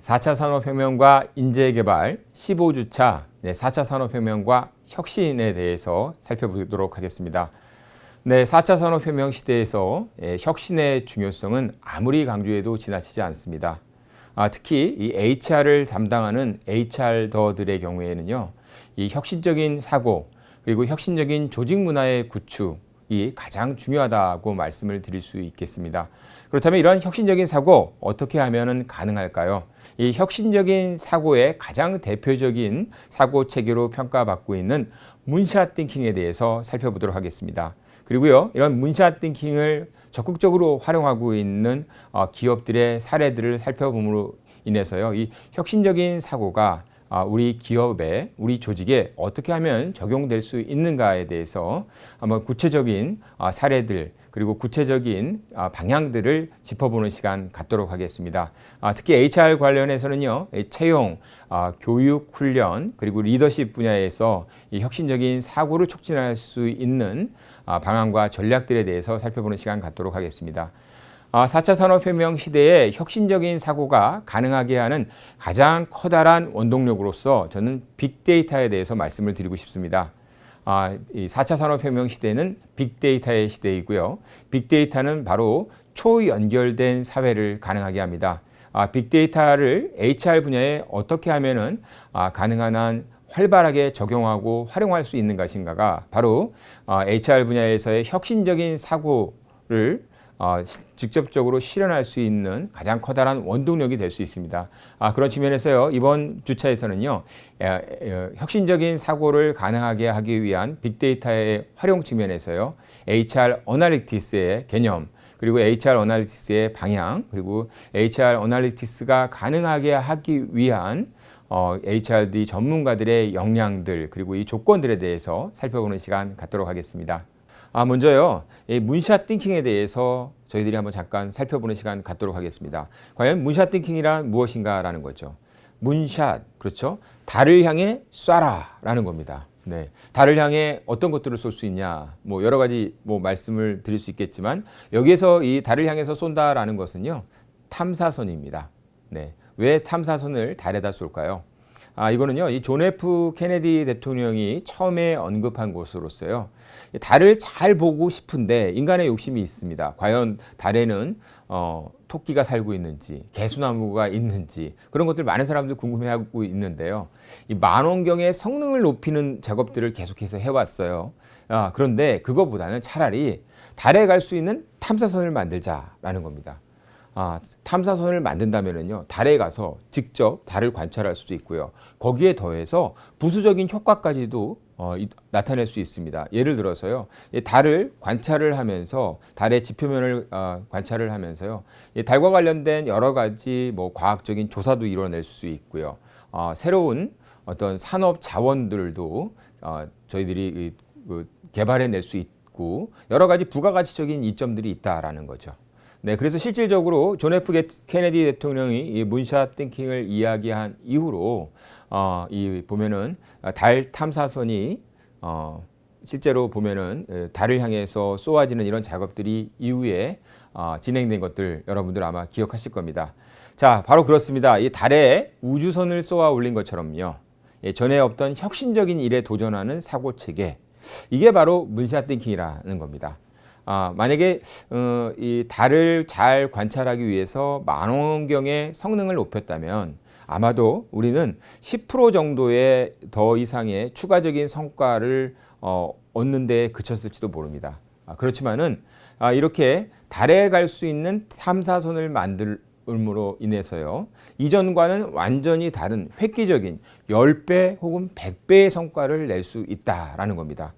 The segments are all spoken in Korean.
(4차) 산업혁명과 인재개발 15주차 4차 산업혁명과 혁신에 대해서 살펴보도록 하겠습니다. 4차 산업혁명 시대에서 혁신의 중요성은 아무리 강조해도 지나치지 않습니다. 특히 이 HR을 담당하는 HR더들의 경우에는요, 이 혁신적인 사고 그리고 혁신적인 조직 문화의 구축이 가장 중요하다고 말씀을 드릴 수 있겠습니다. 그렇다면 이러한 혁신적인 사고 어떻게 하면 가능할까요? 이 혁신적인 사고의 가장 대표적인 사고 체계로 평가받고 있는 문샷 띵킹에 대해서 살펴보도록 하겠습니다. 그리고요, 이런 문샷 띵킹을 적극적으로 활용하고 있는 기업들의 사례들을 살펴봄으로 인해서요, 이 혁신적인 사고가 우리 기업에, 우리 조직에 어떻게 하면 적용될 수 있는가에 대해서 한번 구체적인 사례들 그리고 구체적인 방향들을 짚어보는 시간 갖도록 하겠습니다. 특히 HR 관련해서는요, 채용, 교육, 훈련 그리고 리더십 분야에서 이 혁신적인 사고를 촉진할 수 있는 방안과 전략들에 대해서 살펴보는 시간 갖도록 하겠습니다. 4차 산업혁명 시대에 혁신적인 사고가 가능하게 하는 가장 커다란 원동력으로서 저는 빅데이터에 대해서 말씀을 드리고 싶습니다. 이 4차 산업혁명 시대는 빅데이터의 시대이고요. 빅데이터는 바로 초연결된 사회를 가능하게 합니다. 빅데이터를 HR 분야에 어떻게 하면은 가능한 한 활발하게 적용하고 활용할 수 있는 것인가가 바로 HR 분야에서의 혁신적인 사고를 직접적으로 실현할 수 있는 가장 커다란 원동력이 될 수 있습니다. 그런 측면에서요, 이번 주차에서는요, 혁신적인 사고를 가능하게 하기 위한 빅데이터의 활용 측면에서요, HR 어널리틱스의 개념, 그리고 HR 어널리틱스의 방향, 그리고 HR 어널리틱스가 가능하게 하기 위한 HRD 전문가들의 역량들, 그리고 이 조건들에 대해서 살펴보는 시간 갖도록 하겠습니다. 먼저요, 이 문샷 띵킹에 대해서 저희들이 한번 잠깐 살펴보는 시간 갖도록 하겠습니다. 과연 문샷 띵킹이란 무엇인가라는 거죠. 문샷, 그렇죠? 달을 향해 쏴라라는 겁니다. 달을 향해 어떤 것들을 쏠 수 있냐, 여러 가지 말씀을 드릴 수 있겠지만 여기에서 이 달을 향해서 쏜다라는 것은요, 탐사선입니다. 왜 탐사선을 달에다 쏠까요? 이거는요, 이 존 F 케네디 대통령이 처음에 언급한 것으로서요, 달을 잘 보고 싶은데 인간의 욕심이 있습니다. 과연 달에는 토끼가 살고 있는지, 개수나무가 있는지, 그런 것들 많은 사람들이 궁금해하고 있는데요. 이 망원경의 성능을 높이는 작업들을 계속해서 해왔어요. 그런데 그거보다는 차라리 달에 갈 수 있는 탐사선을 만들자라는 겁니다. 탐사선을 만든다면요, 달에 가서 직접 달을 관찰할 수도 있고요. 거기에 더해서 부수적인 효과까지도 나타낼 수 있습니다. 예를 들어서요, 달을 관찰을 하면서 달의 지표면을 관찰을 하면서요, 달과 관련된 여러 가지 과학적인 조사도 이뤄낼 수 있고요. 새로운 어떤 산업 자원들도 저희들이 개발해낼 수 있고 여러 가지 부가가치적인 이점들이 있다라는 거죠. 그래서 실질적으로 존 F 케네디 대통령이 이 문샷 띵킹을 이야기한 이후로 이 보면은 달 탐사선이 실제로 보면은 달을 향해서 쏘아지는 이런 작업들이 이후에 진행된 것들 여러분들 아마 기억하실 겁니다. 자, 바로 그렇습니다. 이 달에 우주선을 쏘아 올린 것처럼요, 전에 없던 혁신적인 일에 도전하는 사고 체계, 이게 바로 문샷 띵킹이라는 겁니다. 만약에 이 달을 잘 관찰하기 위해서 망원경의 성능을 높였다면 아마도 우리는 10% 정도의 더 이상의 추가적인 성과를 얻는 데 그쳤을지도 모릅니다. 그렇지만은 이렇게 달에 갈 수 있는 탐사선을 만들므로 인해서요, 이전과는 완전히 다른 획기적인 10배 혹은 100배의 성과를 낼 수 있다라는 겁니다.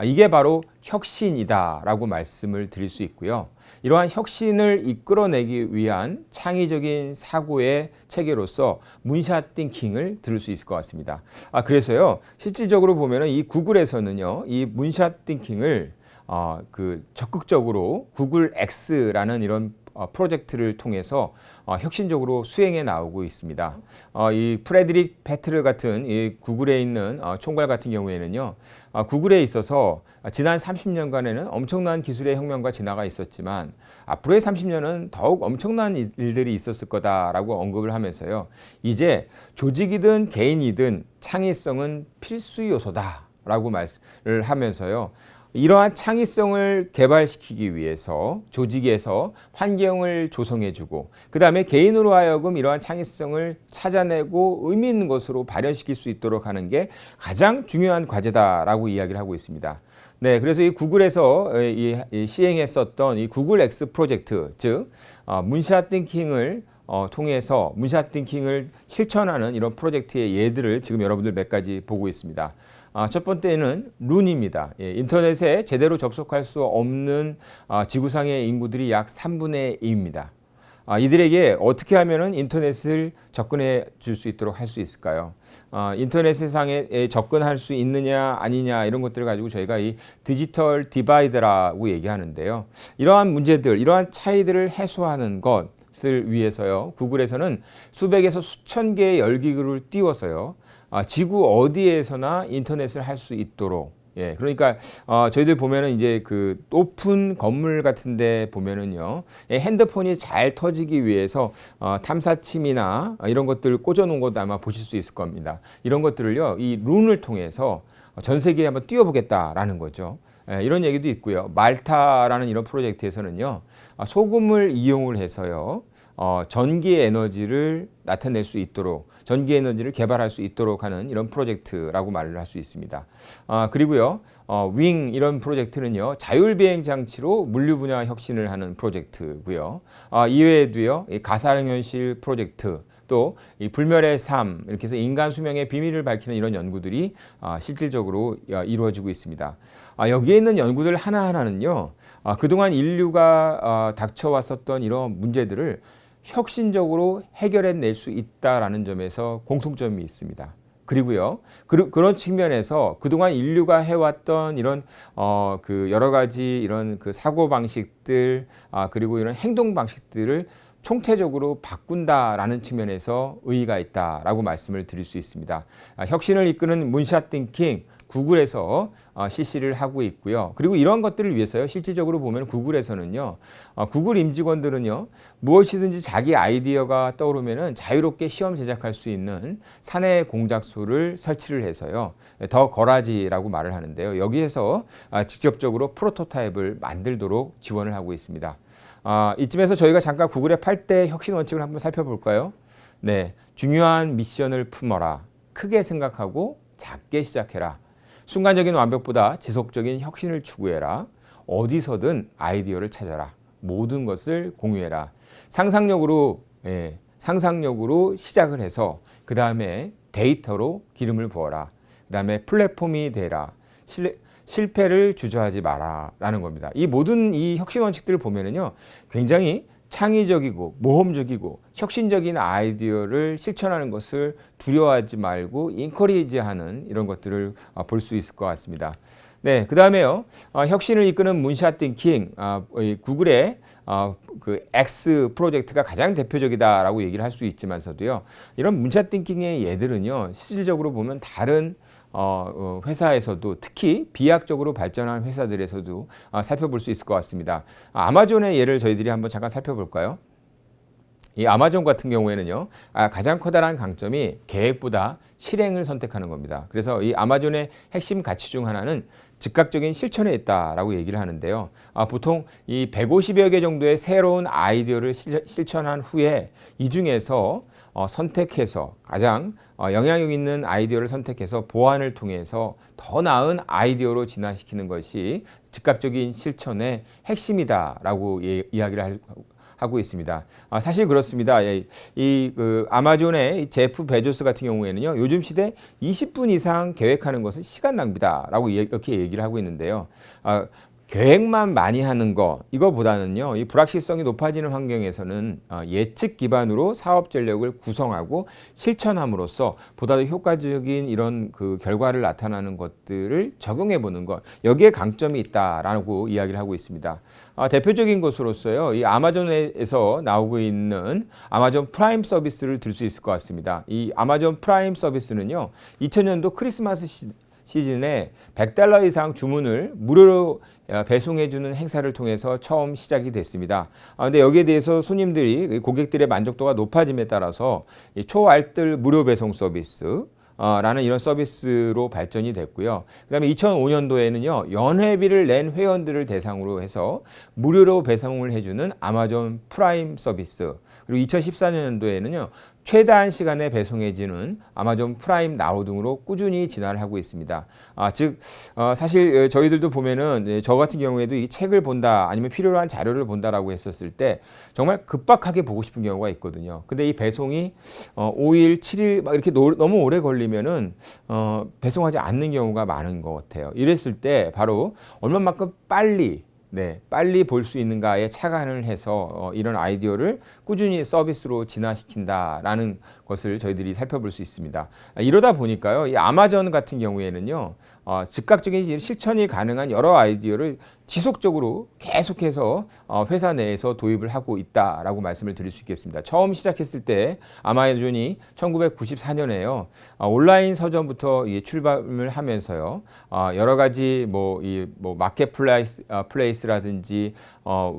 이게 바로 혁신이다라고 말씀을 드릴 수 있고요. 이러한 혁신을 이끌어내기 위한 창의적인 사고의 체계로서 문샷 띵킹을 들을 수 있을 것 같습니다. 그래서요, 실질적으로 보면은 이 구글에서는요, 이 문샷 띵킹을 그 적극적으로 구글 X라는 이런 프로젝트를 통해서 혁신적으로 수행해 나오고 있습니다. 이 프레드릭 패트르 같은 이 구글에 있는 총괄 같은 경우에는요, 구글에 있어서 지난 30년간에는 엄청난 기술의 혁명과 진화가 있었지만 앞으로의 30년은 더욱 엄청난 일들이 있었을 거다라고 언급을 하면서요, 이제 조직이든 개인이든 창의성은 필수 요소다라고 말을 하면서요, 이러한 창의성을 개발시키기 위해서 조직에서 환경을 조성해주고 그 다음에 개인으로 하여금 이러한 창의성을 찾아내고 의미 있는 것으로 발현시킬 수 있도록 하는 게 가장 중요한 과제다라고 이야기를 하고 있습니다. 네, 그래서 이 구글에서 시행했었던 이 구글 X 프로젝트, 즉 문샷 띵킹을 통해서 문샷 띵킹을 실천하는 이런 프로젝트의 예들을 지금 여러분들 몇 가지 보고 있습니다. 첫 번째는 룬입니다. 인터넷에 제대로 접속할 수 없는 지구상의 인구들이 약 3분의 2입니다. 이들에게 어떻게 하면은 인터넷을 접근해 줄 수 있도록 할 수 있을까요? 인터넷 세상에 접근할 수 있느냐 아니냐 이런 것들을 가지고 저희가 이 디지털 디바이드라고 얘기하는데요. 이러한 문제들, 이러한 차이들을 해소하는 것을 위해서요, 구글에서는 수백에서 수천 개의 열기구를 띄워서요, 지구 어디에서나 인터넷을 할 수 있도록, 그러니까 저희들 보면은 이제 그 높은 건물 같은데 보면은요, 핸드폰이 잘 터지기 위해서 탐사침이나 이런 것들을 꽂아놓은 것도 아마 보실 수 있을 겁니다. 이런 것들을요, 이 룬을 통해서 전 세계에 한번 띄워보겠다라는 거죠. 이런 얘기도 있고요. 말타라는 이런 프로젝트에서는요, 소금을 이용을 해서요, 전기 에너지를 나타낼 수 있도록, 전기 에너지를 개발할 수 있도록 하는 이런 프로젝트라고 말을 할 수 있습니다. 그리고요, 윙 이런 프로젝트는요, 자율비행 장치로 물류 분야 혁신을 하는 프로젝트고요. 이외에도요, 이 가상현실 프로젝트, 또 이 불멸의 삶, 이렇게 해서 인간 수명의 비밀을 밝히는 이런 연구들이 실질적으로 이루어지고 있습니다. 여기에 있는 연구들 하나하나는요, 그동안 인류가 닥쳐왔었던 이런 문제들을 혁신적으로 해결해낼 수 있다라는 점에서 공통점이 있습니다. 그리고요, 그런 측면에서 그동안 인류가 해왔던 이런 그 여러 가지 이런 그 사고 방식들, 그리고 이런 행동 방식들을 총체적으로 바꾼다라는 측면에서 의의가 있다라고 말씀을 드릴 수 있습니다. 혁신을 이끄는 문샷 띵킹, 구글에서 실시를 하고 있고요. 그리고 이런 것들을 위해서요, 실질적으로 보면 구글에서는요, 구글 임직원들은요, 무엇이든지 자기 아이디어가 떠오르면은 자유롭게 시험 제작할 수 있는 사내 공작소를 설치를 해서요, 더 거라지라고 말을 하는데요, 여기에서 직접적으로 프로토타입을 만들도록 지원을 하고 있습니다. 이쯤에서 저희가 잠깐 구글의 8대 혁신 원칙을 한번 살펴볼까요? 네, 중요한 미션을 품어라. 크게 생각하고 작게 시작해라. 순간적인 완벽보다 지속적인 혁신을 추구해라. 어디서든 아이디어를 찾아라. 모든 것을 공유해라. 상상력으로 시작을 해서 그 다음에 데이터로 기름을 부어라. 그 다음에 플랫폼이 되라. 실패를 주저하지 마라 라는 겁니다. 이 모든 이 혁신 원칙들을 보면은요, 굉장히 창의적이고 모험적이고 혁신적인 아이디어를 실천하는 것을 두려워하지 말고 인커리지하는 이런 것들을 볼 수 있을 것 같습니다. 네, 그 다음에요, 혁신을 이끄는 문샷 띵킹, 구글의 그 X 프로젝트가 가장 대표적이다라고 얘기를 할 수 있지만서도요, 이런 문샷 띵킹의 예들은요, 실질적으로 보면 다른 회사에서도, 특히 비약적으로 발전한 회사들에서도 살펴볼 수 있을 것 같습니다. 아마존의 예를 저희들이 한번 잠깐 살펴볼까요? 이 아마존 같은 경우에는요, 가장 커다란 강점이 계획보다 실행을 선택하는 겁니다. 그래서 이 아마존의 핵심 가치 중 하나는 즉각적인 실천에 있다라고 얘기를 하는데요. 보통 이 150여 개 정도의 새로운 아이디어를 실천한 후에 이 중에서 선택해서 가장 영향력 있는 아이디어를 선택해서 보완을 통해서 더 나은 아이디어로 진화시키는 것이 즉각적인 실천의 핵심이다라고 이야기를 하고 있습니다. 사실 그렇습니다. 그 아마존의 제프 베조스 같은 경우에는요, 요즘 시대 20분 이상 계획하는 것은 시간 낭비다라고 이렇게 얘기를 하고 있는데요. 계획만 많이 하는 거 이거보다는요, 이 불확실성이 높아지는 환경에서는 예측 기반으로 사업 전략을 구성하고 실천함으로써 보다 더 효과적인 이런 그 결과를 나타나는 것들을 적용해 보는 것, 여기에 강점이 있다라고 이야기를 하고 있습니다. 대표적인 것으로서요, 이 아마존에서 나오고 있는 아마존 프라임 서비스를 들 수 있을 것 같습니다. 이 아마존 프라임 서비스는요, 2000년도 크리스마스 시즌에 $100 이상 주문을 무료로 배송해주는 행사를 통해서 처음 시작이 됐습니다. 근데 여기에 대해서 손님들이, 고객들의 만족도가 높아짐에 따라서 이 초알뜰 무료 배송 서비스 라는 이런 서비스로 발전이 됐고요. 그 다음에 2005년도에는요, 연회비를 낸 회원들을 대상으로 해서 무료로 배송을 해주는 아마존 프라임 서비스, 그리고 2014년도에는요, 최다한 시간에 배송해지는 아마존 프라임 나우 등으로 꾸준히 진화를 하고 있습니다. 즉 사실 저희들도 보면은 저 같은 경우에도 이 책을 본다 아니면 필요로 한 자료를 본다라고 했었을 때 정말 급박하게 보고 싶은 경우가 있거든요. 근데 이 배송이 5일, 7일 막 이렇게 너무 오래 걸리면은 배송하지 않는 경우가 많은 것 같아요. 이랬을 때 바로 얼마만큼 빨리 볼 수 있는가에 착안을 해서 이런 아이디어를 꾸준히 서비스로 진화시킨다라는 것을 저희들이 살펴볼 수 있습니다. 이러다 보니까요, 이 아마존 같은 경우에는요, 즉각적인 실천이 가능한 여러 아이디어를 지속적으로 계속해서 회사 내에서 도입을 하고 있다라고 말씀을 드릴 수 있겠습니다. 처음 시작했을 때 아마존이 1994년에요. 온라인 서점부터 출발을 하면서요. 여러 가지 뭐 마켓플레이스라든지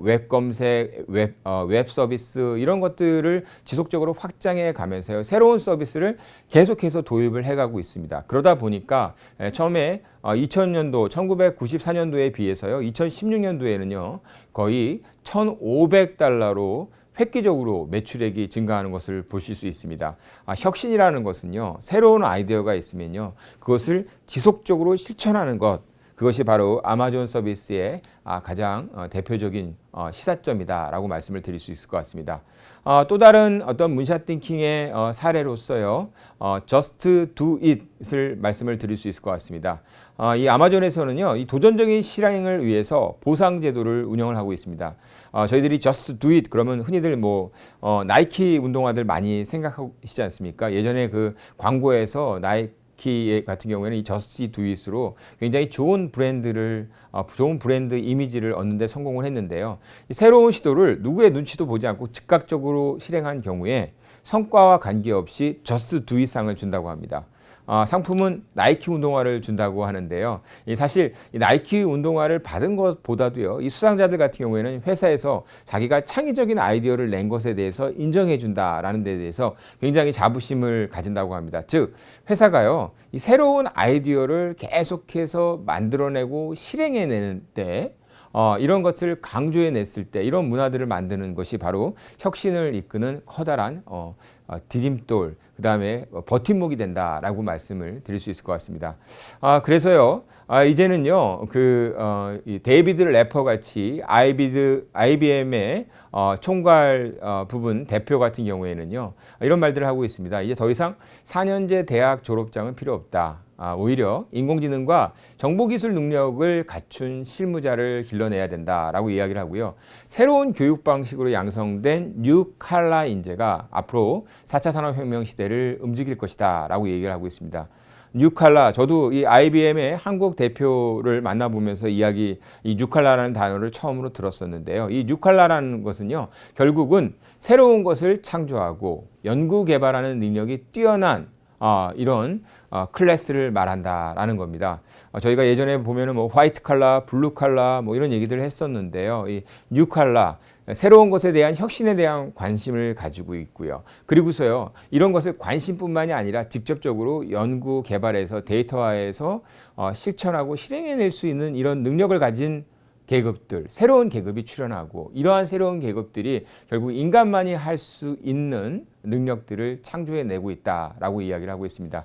웹 검색, 웹 서비스 이런 것들을 지속적으로 확장해 가면서요. 새로운 서비스를 계속해서 도입을 해가고 있습니다. 그러다 보니까 처음에 2000년도, 1994년도에 비해서요, 2016년도에는요, 거의 $1,500로 획기적으로 매출액이 증가하는 것을 보실 수 있습니다. 혁신이라는 것은요, 새로운 아이디어가 있으면요, 그것을 지속적으로 실천하는 것, 그것이 바로 아마존 서비스의 가장 대표적인 시사점이다라고 말씀을 드릴 수 있을 것 같습니다. 또 다른 어떤 문샷 띵킹의 사례로서요, Just Do It을 말씀을 드릴 수 있을 것 같습니다. 이 아마존에서는요, 이 도전적인 실행을 위해서 보상 제도를 운영을 하고 있습니다. 저희들이 Just Do It 그러면 흔히들 나이키 운동화들 많이 생각하시지 않습니까? 예전에 그 광고에서 나이키 같은 경우에는 이 Just Do It으로 굉장히 좋은 브랜드 이미지를 얻는 데 성공을 했는데요. 이 새로운 시도를 누구의 눈치도 보지 않고 즉각적으로 실행한 경우에 성과와 관계없이 Just Do It 상을 준다고 합니다. 상품은 나이키 운동화를 준다고 하는데요. 사실 이 나이키 운동화를 받은 것보다도요, 이 수상자들 같은 경우에는 회사에서 자기가 창의적인 아이디어를 낸 것에 대해서 인정해 준다라는 데 대해서 굉장히 자부심을 가진다고 합니다. 즉 회사가요, 이 새로운 아이디어를 계속해서 만들어내고 실행해내는 때 이런 것을 강조해 냈을 때 이런 문화들을 만드는 것이 바로 혁신을 이끄는 커다란 디딤돌, 그 다음에 버팀목이 된다라고 말씀을 드릴 수 있을 것 같습니다. 그래서요, 이제는요, 이 데이비드 래퍼 같이 IBM의 총괄 부분 대표 같은 경우에는요, 이런 말들을 하고 있습니다. 이제 더 이상 4년제 대학 졸업장은 필요 없다. 오히려 인공지능과 정보기술 능력을 갖춘 실무자를 길러내야 된다라고 이야기를 하고요. 새로운 교육 방식으로 양성된 뉴 칼라 인재가 앞으로 4차 산업혁명 시대를 움직일 것이다 라고 얘기를 하고 있습니다. 뉴 칼라, 저도 이 IBM의 한국 대표를 만나보면서 이 뉴 칼라라는 단어를 처음으로 들었었는데요. 이 뉴 칼라라는 것은요, 결국은 새로운 것을 창조하고 연구 개발하는 능력이 뛰어난 이런 클래스를 말한다라는 겁니다. 저희가 예전에 보면은 화이트 칼라, 블루 칼라 이런 얘기들을 했었는데요. 이 뉴 칼라, 새로운 것에 대한 혁신에 대한 관심을 가지고 있고요. 그리고서요, 이런 것을 관심뿐만이 아니라 직접적으로 연구 개발해서 데이터화해서 실천하고 실행해낼 수 있는 이런 능력을 가진 계급들, 새로운 계급이 출현하고 이러한 새로운 계급들이 결국 인간만이 할 수 있는 능력들을 창조해내고 있다라고 이야기를 하고 있습니다.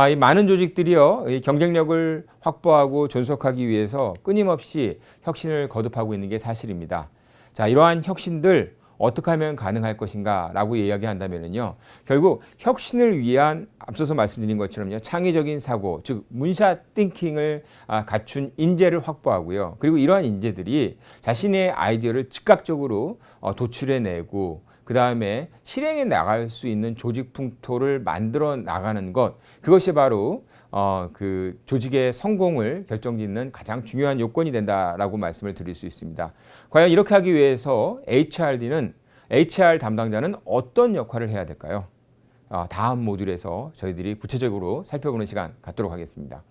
이 많은 조직들이요, 이 경쟁력을 확보하고 존속하기 위해서 끊임없이 혁신을 거듭하고 있는 게 사실입니다. 자, 이러한 혁신들 어떻게 하면 가능할 것인가 라고 이야기한다면요. 결국 혁신을 위한 앞서서 말씀드린 것처럼요. 창의적인 사고, 즉 문샷 띵킹을 갖춘 인재를 확보하고요. 그리고 이러한 인재들이 자신의 아이디어를 즉각적으로 도출해내고 그 다음에 실행해 나갈 수 있는 조직 풍토를 만들어 나가는 것, 그것이 바로 그 조직의 성공을 결정짓는 가장 중요한 요건이 된다라고 말씀을 드릴 수 있습니다. 과연 이렇게 하기 위해서 HR 담당자는 어떤 역할을 해야 될까요? 다음 모듈에서 저희들이 구체적으로 살펴보는 시간 갖도록 하겠습니다.